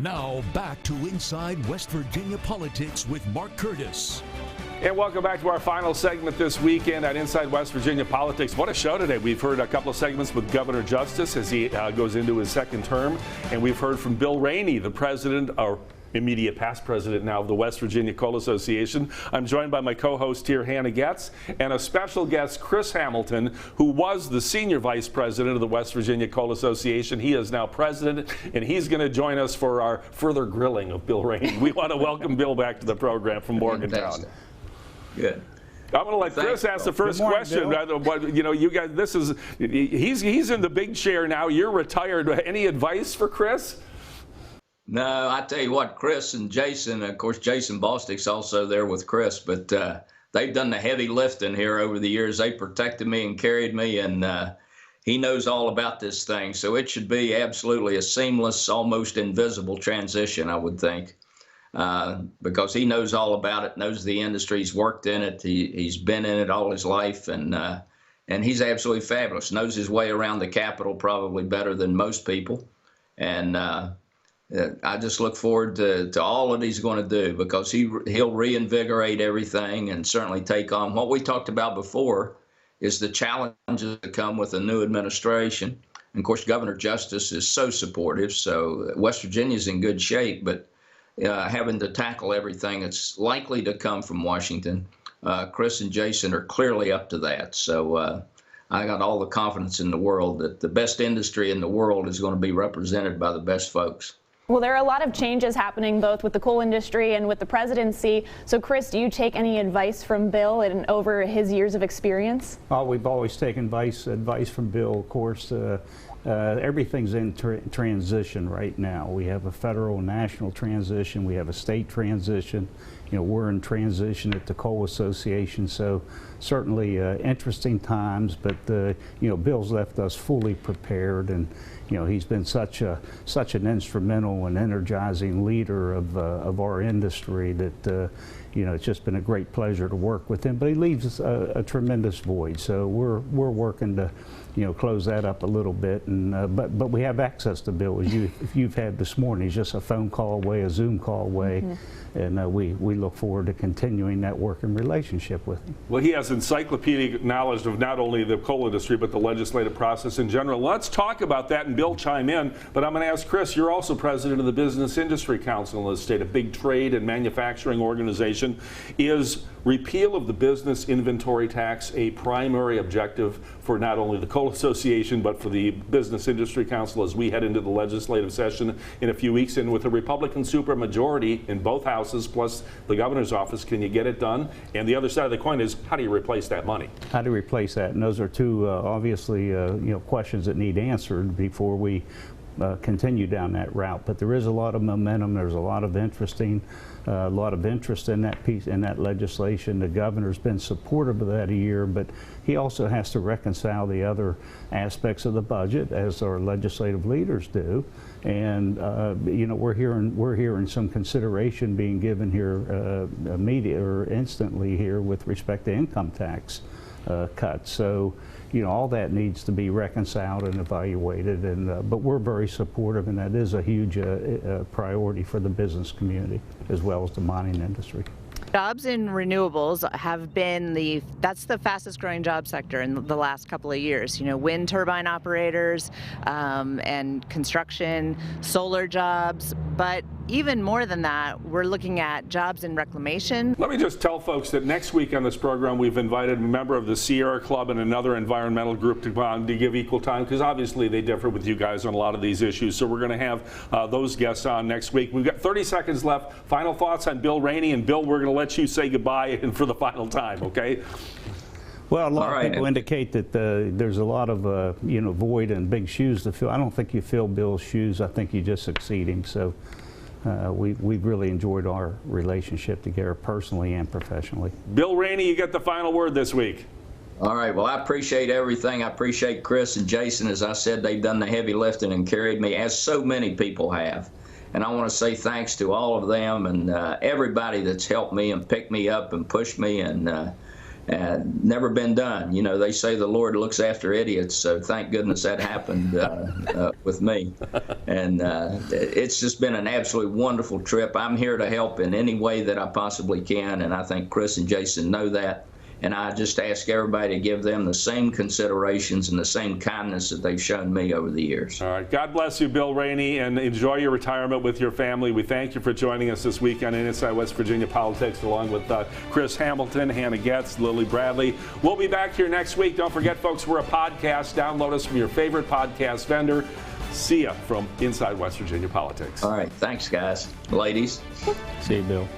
Now back to Inside West Virginia Politics with Mark Curtis. And welcome back to our final segment this weekend at Inside West Virginia Politics. What a show today. We've heard a couple of segments with Governor Justice as he goes into his second term. And we've heard from Bill Raney, the president, or immediate past president now of the West Virginia Coal Association. I'm joined by my co-host here, Hannah Getz, and a special guest, Chris Hamilton, who was the senior vice president of the West Virginia Coal Association. He is now president, and he's going to join us for our further grilling of Bill Raney. We want to welcome Bill back to the program from Morgantown. Good. I'm going to let Chris ask the first question. You know, you guys, he's in the big chair now. You're retired. Any advice for Chris? No, I tell you what, Chris and Jason, of course, Jason Bostic's also there with Chris, but they've done the heavy lifting here over the years. They protected me and carried me, and he knows all about this thing. So it should be absolutely a seamless, almost invisible transition, I would think, because he knows all about it, knows the industry, he's worked in it, he's been in it all his life, and he's absolutely fabulous. Knows his way around the Capitol probably better than most people, and I just look forward to all that he's going to do, because he'll reinvigorate everything and certainly take on what we talked about before is the challenges that come with a new administration. And of course, Governor Justice is so supportive, so West Virginia's in good shape, but having to tackle everything that's likely to come from Washington, Chris and Jason are clearly up to that. So I got all the confidence in the world that the best industry in the world is going to be represented by the best folks. Well, there are a lot of changes happening both with the coal industry and with the presidency. So, Chris, do you take any advice from Bill and over his years of experience? Oh, we've always taken advice from Bill, of course. Everything's in transition right now. We have a federal and national transition. We have a state transition. You know, we're in transition at the Coal Association, so certainly interesting times, but you know, Bill's left us fully prepared, and you know, he's been such an instrumental and energizing leader of our industry that you know, it's just been a great pleasure to work with him. But he leaves a tremendous void, so we're working to, you know, close that up a little bit. And but we have access to Bill, as you've had this morning. He's just a phone call away, a Zoom call away. Mm-hmm. And we look forward to continuing that working relationship with him. Well, he has encyclopedic knowledge of not only the coal industry, but the legislative process in general. Let's talk about that, and Bill chime in. But I'm going to ask Chris, you're also president of the Business Industry Council in the state, a big trade and manufacturing organization. Is repeal of the business inventory tax a primary objective for not only the Coal Association, but for the Business Industry Council as we head into the legislative session in a few weeks? And with a Republican supermajority in both houses, plus the governor's office, can you get it done? And the other side of the coin is, how do you replace that money? How do you replace that? And those are two obviously you know, questions that need answered before we continue down that route. But there is a lot of momentum. There's a lot of interest in that piece, in that legislation. The governor's been supportive of that a year, but he also has to reconcile the other aspects of the budget, as our legislative leaders do. And you know, we're hearing some consideration being given here immediate or instantly here with respect to income tax cuts. So, you know, all that needs to be reconciled and evaluated, and but we're very supportive, and that is a huge priority for the business community as well as the mining industry. Jobs in renewables have been that's the fastest growing job sector in the last couple of years. You know, wind turbine operators and construction, solar jobs, but even more than that, we're looking at jobs in reclamation. Let me just tell folks that next week on this program, we've invited a member of the Sierra Club and another environmental group to give equal time, because obviously they differ with you guys on a lot of these issues. So we're going to have those guests on next week. We've got 30 seconds left. Final thoughts on Bill Raney. And Bill, we're going to let you say goodbye and for the final time, okay? Well, a lot of people indicate that there's a lot of you know, void and big shoes to fill. I don't think you fill Bill's shoes. I think you just succeed him. So we've really enjoyed our relationship together, personally and professionally. Bill Raney, you get the final word this week. All right. Well, I appreciate everything. I appreciate Chris and Jason. As I said, they've done the heavy lifting and carried me, as so many people have. And I want to say thanks to all of them and everybody that's helped me and picked me up and pushed me. And Never been done. You know, they say the Lord looks after idiots, so thank goodness that happened with me. And it's just been an absolutely wonderful trip. I'm here to help in any way that I possibly can, and I think Chris and Jason know that. And I just ask everybody to give them the same considerations and the same kindness that they've shown me over the years. All right. God bless you, Bill Raney, and enjoy your retirement with your family. We thank you for joining us this week on Inside West Virginia Politics, along with Chris Hamilton, Hannah Getz, Lily Bradley. We'll be back here next week. Don't forget, folks, we're a podcast. Download us from your favorite podcast vendor. See ya from Inside West Virginia Politics. All right. Thanks, guys. Ladies. See you, Bill.